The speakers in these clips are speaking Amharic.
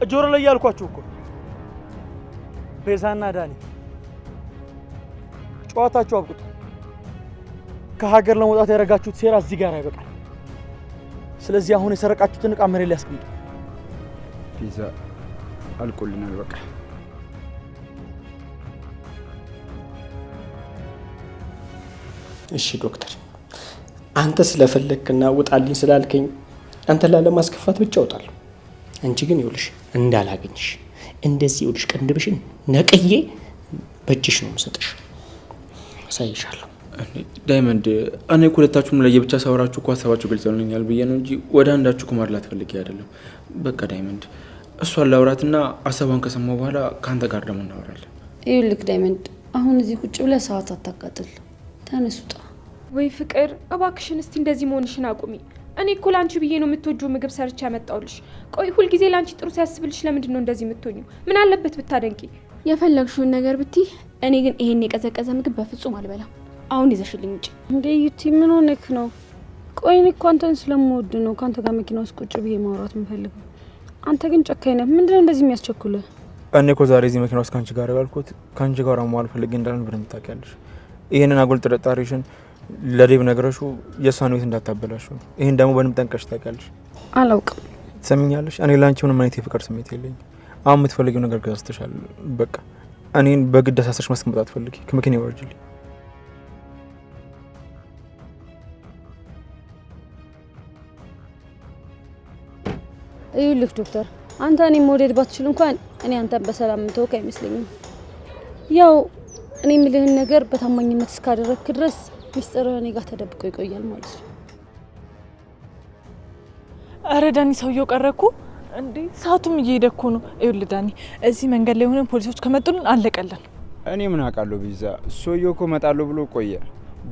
ጆሮ ላይ ያልኳችሁ እኮ ቤዛና ዳኒ ጨዋታችሁ አብቅቶ ከሀገር ለመውጣት ያደረጋችሁት ሴራ እዚህ ጋር አይበቃል። ስለዚህ አሁን የሰረቃችሁትን ዕቃ መሬት ላይ አስቀምጡ። ቤዛ አልቆልናል በቃ። እሺ ዶክተር፣ አንተ ስለፈለግክና ውጣልኝ ስላልከኝ አንተ ላለማስከፋት ብቻ እወጣለሁ። አንቺ ግን ይኸውልሽ እንዳላገኝሽ እንደዚህ ይኸውልሽ ቅንድብሽን ነቅዬ በእጅሽ ነው የምሰጥሽ። አሳይሻለሁ። ዳይመንድ እኔ ሁለታችሁም ለየብቻ ሳወራችሁ እኮ ሀሳባችሁ ግልጽ ሆነኛል ብዬ ነው እንጂ ወደ አንዳችሁ እኮ ማድላት ፈልጌ አይደለም። በቃ ዳይመንድ እሷን ላውራትና ሀሳቧን ከሰማሁ በኋላ ከአንተ ጋር ደግሞ እናወራለን። ይኸውልህ ዳይመንድ አሁን እዚህ ቁጭ ብለህ ሰዓት አታቃጥል። ተነሱጣ ወይ ፍቅር እባክሽን እስቲ እንደዚህ መሆንሽን አቁሚ። እኔ እኮ ላንቺ ብዬ ነው የምትወጂው ምግብ ሰርቼ ያመጣውልሽ። ቆይ ሁልጊዜ ላንቺ ጥሩ ሲያስብልሽ ለምንድን ነው እንደዚህ የምትሆኚው? ምን አለበት ብታደንቂ? የፈለግሽውን ነገር ብትይ፣ እኔ ግን ይሄን የቀዘቀዘ ምግብ በፍጹም አልበላም። አሁን ይዘሽልኝ ውጪ። እንዴ ዩቲ ምን ሆነክ ነው? ቆይ እኔ እኮ አንተን ስለምወድ ነው ካንተ ጋር መኪና ውስጥ ቁጭ ብዬ ማውራት የምፈልገው። አንተ ግን ጨካኝ ነህ። ምንድነው እንደዚህ የሚያስቸኩልህ? እኔ እኮ ዛሬ እዚህ መኪና ውስጥ ካንቺ ጋር ያልኩት ካንቺ ጋር መዋል ፈልጌ እንዳልሆነ ብለህ ታውቂያለሽ። ይሄንን አጉል ጥርጣሬሽን ለዴቭ ነገረሹ የእሷን ቤት እንዳታበላሹ። ይሄን ደግሞ በደንብ ጠንቀሽ ታውቂያለሽ። አላውቅም። ትሰሚኛለሽ? እኔ ላንቺ ምንም አይነት የፍቅር ስሜት የለኝም። አሁን የምትፈልጊው ነገር ገዝተሻል። በቃ እኔን በግድ አሳስረሽ ማስቀመጥ አትፈልጊ። ከመኪና ይወርጅልኝ። ይኸውልህ ዶክተር፣ አንተ እኔን መውደድ ባትችል እንኳን እኔ አንተን በሰላም የምተውክ አይመስለኝም። ያው እኔ የምልህን ነገር በታማኝነት እስካደረግክ ድረስ ሚስጥርህ እኔ ጋር ተደብቆ ይቆያል ማለት ነው። አረ ዳኒ ሰውየው ቀረኩ እንዴ? ሰዓቱም እየሄደ እኮ ነው። ይኸውልህ ዳኒ እዚህ መንገድ ላይ ሆነን ፖሊሶች ከመጡልን አለቀለን። እኔ ምን አውቃለሁ ቤዛ፣ ሰውየው እኮ እመጣለሁ ብሎ ቆየ።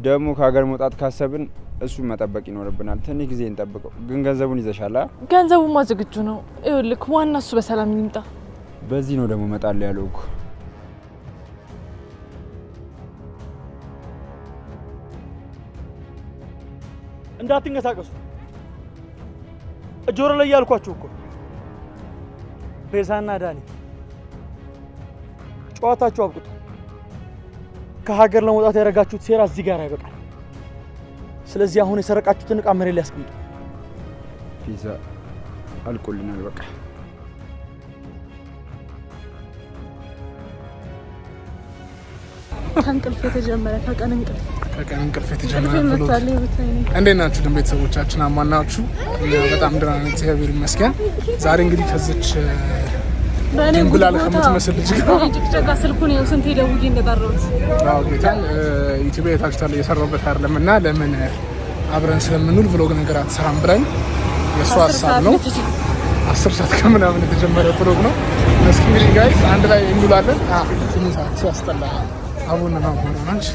ደግሞ ከሀገር መውጣት ካሰብን እሱን መጠበቅ ይኖርብናል። ትንሽ ጊዜ እንጠብቀው። ግን ገንዘቡን ይዘሻላ? ገንዘቡማ ዝግጁ ነው። ይኸውልህ ዋና እሱ በሰላም ይምጣ። በዚህ ነው ደግሞ እመጣለሁ ያለው እኮ። እንዳትንቀሳቀሱ ጆሮ ላይ ያልኳችሁ እኮ ቤዛና ዳኒ ጨዋታችሁ አብቅቶ ከሀገር ለመውጣት ያደረጋችሁት ሴራ እዚህ ጋር አይበቃል። ስለዚህ አሁን የሰረቃችሁትን ዕቃ መሬት ላይ አስቀምጡ። ቤዛ አልቆልናል በቃ። ከእንቅልፍ የተጀመረ ከቀን እንቅልፍ የተጀመረ እንዴት ናችሁ ግን ቤተሰቦቻችን? አማናችሁ? በጣም ደህና ነን እግዚአብሔር ይመስገን። ዛሬ እንግዲህ ከዚች ድንጉላል ከምትመስል ልጅ ጋር ጭቅጨቃ ስልኩን ነው ስንት ደውዬ እንደጠራሁት። አዎ ጌታን ዩቲዩብ የታችታል እየሰራሁበት አይደለም እና ለምን አብረን ስለምንውል ብሎግ ነገር አትሰራም ብላኝ የእሷ ሀሳብ ነው። 10 ሰዓት ከምናምን የተጀመረ ብሎግ ነው። እስኪ እንግዲህ ጋይስ አንድ ላይ እንውላለን። 8 ሰዓት ሲያስጠላ አቡነ ነው ማለት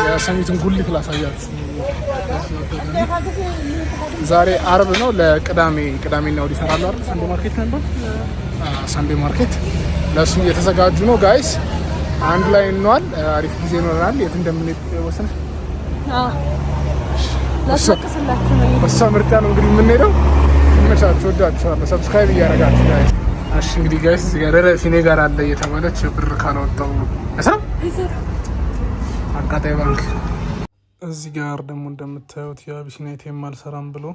የሰሚቱን ጉሊት ላሳያችሁ። ዛሬ አርብ ነው። ለቅዳሜና እሑድ ይሰራሉ አይደል? ሰንዴ ማርኬት ነበር። ሰንዴ ማርኬት ለሱ እየተዘጋጁ ነው ጋይስ። አንድ ላይ እንዋል። አሪፍ ጊዜ ይኖረናል። የት እንደምንሄድ ወሰነ? ላስቀስላችሁ ነው። በሷ ምርጫ ነው እንግዲህ የምንሄደው። ይመቻችሁ። ወዳችኋለሁ። ሰብስክራይብ እያደረጋችሁ ጋይስ። እሺ እንግዲህ ጋይስ እዚህ ጋር ሲኔ ጋር አለ እየተባለች ብር ካላወጣው እሰራ አቃጣይ ባንክ። እዚህ ጋር ደግሞ እንደምታዩት የአቢሲና ኤቲኤም አልሰራም ብሎ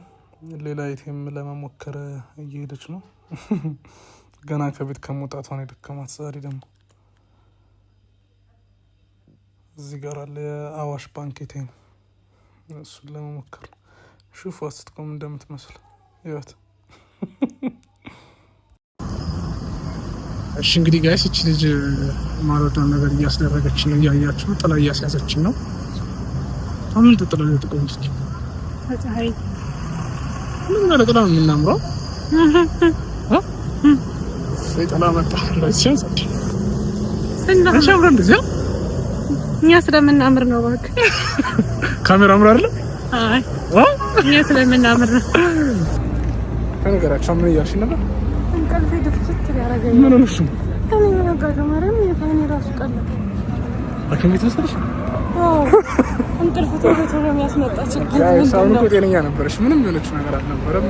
ሌላ ኤቲኤም ለመሞከር እየሄደች ነው። ገና ከቤት ከመውጣቷ ነው የደከማት። ዛሬ ደግሞ እዚህ ጋር አለ የአዋሽ ባንክ ኤቲኤም፣ እሱን ለመሞከር ሹፍ ስትቆም እንደምትመስል ይወት። እሺ እንግዲህ ጋይስ እቺ ልጅ ማለቷን ነገር እያስደረገች ነው፣ እያያችሁ ጥላ እያስያዘችን ነው። አሁን ጥላ ልትቆም እስኪ ፀሐይ ምን ማለት ጥላ ነው የምናምረው? ጥላ መጣ ለዚህ ሰጥ ሰንደሻው እንደዚህ እኛ ስለምናምር ነው። እባክህ ካሜራ አምራ አይደል? አይ እኛ ስለምናምር ነው። ከነገራችሁ ምን እያልሽ ነበር? እንቅልፌ ድፍት ያደረገኝ ምን ነው እሱ? እኔ ማጋገማረም የፋይኔ ራሱ ቀለ አከም ቤተሰብሽ እንቅልፍ ቶሎ የሚያስመጣ ችግር ነው። ሳውንድ ጤነኛ ነበርሽ? ምንም የሆነች ነገር አልነበረም።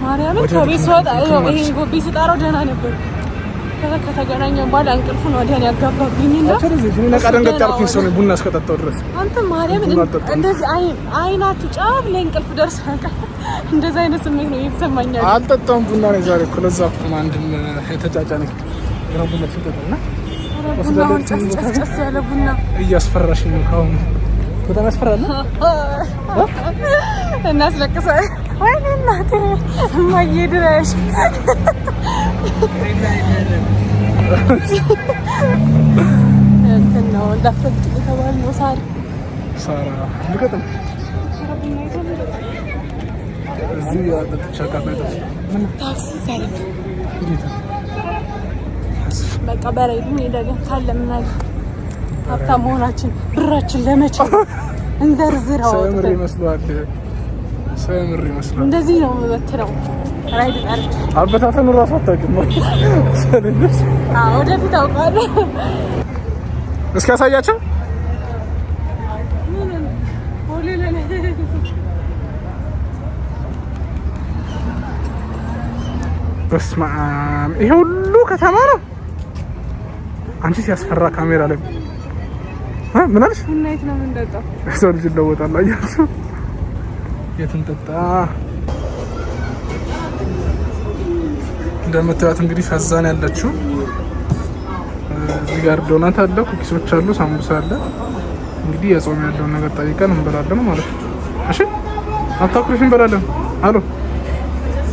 ማርያምን ከቤት ስወጣ ይሄን ጎቤ ስጣራው ደህና ነበር። ከተገናኘን በኋላ እንቅልፉን ወዲያን ያጋባብኝና ነቃ ደንገጥ ያልኩኝ ሰው ነኝ ቡና እስከጠጣሁ ድረስ። አንተ ማርያምን እንደዚህ አይናችሁ ጫፍ ላይ እንቅልፍ ደርሰህ እንደዚህ አይነት ስሜት ነው እየተሰማኝ ያለው። አልጠጣሁም ቡና ነው ዛሬ እኮ ለዛ እኮ ነው አንድም የተጫጫነኝ ነው ቡና ሲጠጣና ቡናውን ጨስ ያለ ቡና እያስፈራሽኝ ነው። ካሁን በጣም ያስፈራል። እናስለቅሰህ ወይኔ እናቴ እማዬ ድረሽ እንትን ነው እንዳትፈጥ የተባልነው ሳራ ልቀጥም እዚህ አጥጥቻ ካለበት ታክሲ ሳይል በቃ በሬዱ ሄደን ካለ ምናል ሀብታም መሆናችን ብራችን ለመቼ እንዘርዝረው ሰምር ይመስላል። እንደዚህ ነው የምበትነው። ራይድ ጣርች አበታተኑ ራሱ አታውቅም ሰለልሽ። ወደፊት አውቃለሁ። እስኪ ያሳያቸው በስመ አብ ይሄ ሁሉ ከተማ ነው። አንቺ ሲያስፈራ ካሜራ ላይ ምን አልሽ? እናይት ነው የምንጠጣው። ሰው ልጅ ለወጣላ ያለው የትን ጠጣ። እንደምታዩት እንግዲህ ፈዛን ያለችው እዚህ ጋር ዶናት አለ፣ ኩኪሶች አሉ፣ ሳምቡሳ አለ። እንግዲህ የጾም ያለውን ነገር ጠይቀን እንበላለን ማለት ነው። እሺ አታኩሪሽ፣ እንበላለን። አሎ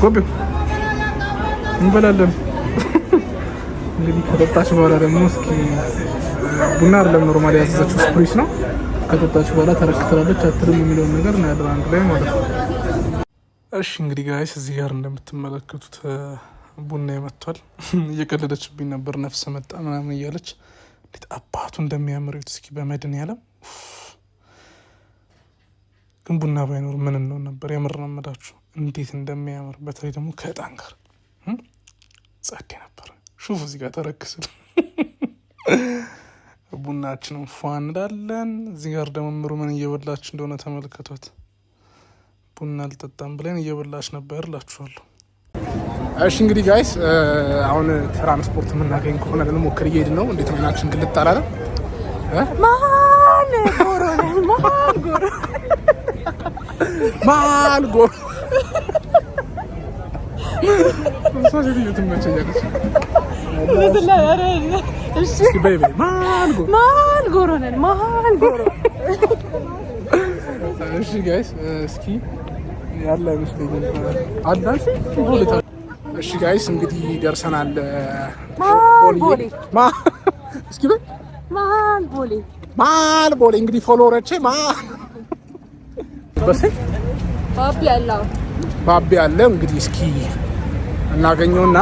ጎቤ እንበላለን። እንግዲህ ከጠጣች በኋላ ደግሞ እስኪ ቡና አይደለም ኖርማሊ ያዘዘችው ስፕሪስ ነው። ከጠጣች በኋላ ተረክተላለች አትልም የሚለውን ነገር ነው ያለው አንድ ላይ ማለት ነው። እሺ እንግዲህ ጋይስ እዚህ ጋር እንደምትመለከቱት ቡና ይመጥቷል። እየቀለደችብኝ ነበር ነፍስ መጣ ምናምን እያለች እንዴት አባቱ እንደሚያምር ይሁት እስኪ በመድን ያለም ግን ቡና ባይኖር ምን ነው ነበር የምር ነው የምላችሁ እንዴት እንደሚያምር በተለይ ደግሞ ከእጣን ጋር ጸዴ ነበር። ሹፍ እዚህ ጋር ተረክስል ቡናችንን ፏ እንዳለን። እዚህ ጋር ደግሞ ምሩ ምን እየበላች እንደሆነ ተመልከቷት። ቡና አልጠጣም ብለን እየበላች ነበር እላችኋለሁ። እሺ እንግዲህ ጋይስ አሁን ትራንስፖርት የምናገኝ ከሆነ ልንሞክር እየሄድን ነው። እንዴት ነው ናችን ግልጥ አላለም? ማል ጎሮ ሴትዮ ትመቸኛለች። ማል ጎሮ ነን ማል ጎሮ። እሺ ጋይስ እስኪ ያለ አይመስለኝም አዳሽ ቦሌታ። እሺ ጋይስ እንግዲህ ደርሰናል። ቦሌ እስኪ በይ ማል ቦሌ እንግዲህ ፎሎወሮቼ በስ ባቢ ያለ እንግዲህ እስኪ እናገኘውና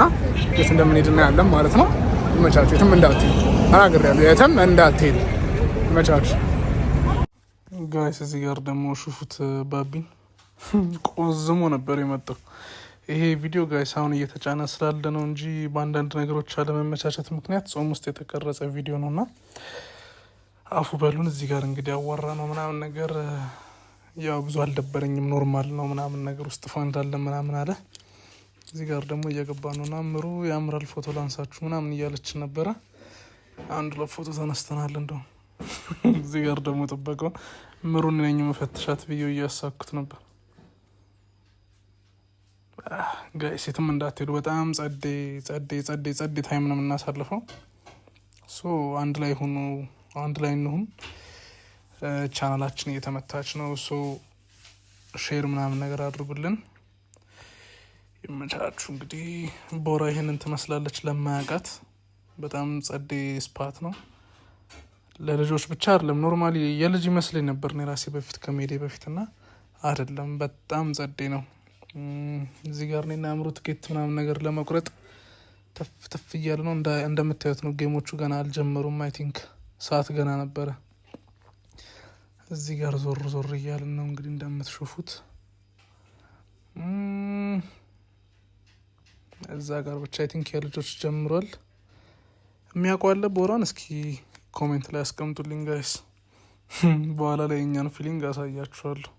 የት እንደምንሄድ እናያለን ማለት ነው። ይመቻችሁ። የትም እንዳትሄዱ ተናግሬያለሁ። የትም እንዳትሄዱ ይመቻችሁ ጋይስ። እዚህ ጋር ደግሞ ሹፉት ባቢን ቆዝሞ ነበር የመጣው። ይሄ ቪዲዮ ጋይስ አሁን እየተጫነ ስላለ ነው እንጂ በአንዳንድ ነገሮች አለመመቻቸት ምክንያት ጾም ውስጥ የተቀረጸ ቪዲዮ ነውና አፉ በሉን። እዚህ ጋር እንግዲህ አወራ ነው ምናምን ነገር ያው ብዙ አልደበረኝም፣ ኖርማል ነው ምናምን ነገር ውስጥ ፎ እንዳለ ምናምን አለ። እዚህ ጋር ደግሞ እየገባ ነውና ምሩ ያምራል ፎቶ ላንሳችሁ ምናምን እያለች ነበረ። አንድ ለፎቶ ተነስተናል እንደው። እዚህ ጋር ደግሞ ጥበቀው ምሩን ነኝ መፈተሻት ብዬ እያሳኩት ነበር። ጋይስ የትም እንዳትሄዱ፣ በጣም ጸዴ ታይም ነው የምናሳልፈው። ሶ አንድ ላይ ሁኑ፣ አንድ ላይ እንሁን። ቻናላችን እየተመታች ነው። ሶ ሼር ምናምን ነገር አድርጉልን። ይመቻችሁ። እንግዲህ ቦራ ይሄንን ትመስላለች ለማያውቃት። በጣም ጸዴ ስፓት ነው። ለልጆች ብቻ አይደለም፣ ኖርማሊ የልጅ ይመስለኝ ነበር እኔ ራሴ በፊት ከሜዴ በፊትና አይደለም፣ በጣም ጸዴ ነው። እዚህ ጋር እኔና አምሮ ትኬት ምናምን ነገር ለመቁረጥ ተፍ እያለ ነው። እንደምታዩት ነው። ጌሞቹ ገና አልጀመሩም። አይ ቲንክ ሰዓት ገና ነበረ። እዚህ ጋር ዞር እያልን ነው እንግዲህ እንደምትሾፉት። እዛ ጋር ብቻ አይ ቲንክ የልጆች ጀምሯል። የሚያውቀዋለ ቦራን እስኪ ኮሜንት ላይ አስቀምጡልኝ ጋይስ። በኋላ ላይ እኛን ፊሊንግ አሳያችኋለሁ።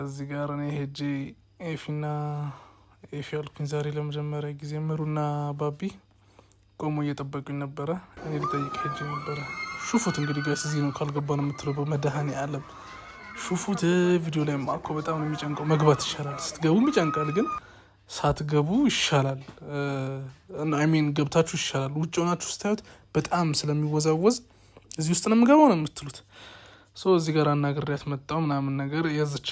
እዚህ ጋር እኔ ሄጄ ኤፊና ኤፊ ያልኩኝ ዛሬ ለመጀመሪያ ጊዜ ምሩና ባቢ ቆሞ እየጠበቁኝ ነበረ። እኔ ልጠይቅ ሄጄ ነበረ። ሹፉት እንግዲህ ጋይስ፣ እዚህ ነው ካልገባ ነው የምትለው። በመድኃኔዓለም ሹፉት። ቪዲዮ ላይ ማኮ በጣም ነው የሚጨንቀው። መግባት ይሻላል፣ ስትገቡም ይጨንቃል፣ ግን ሳትገቡ ይሻላል። አይሚን ገብታችሁ ይሻላል። ውጭ ሆናችሁ ስታዩት በጣም ስለሚወዛወዝ እዚህ ውስጥ ነው የምገባው ነው የምትሉት። እዚህ ጋር አናግሬያት መጣሁ ምናምን ነገር ያዘች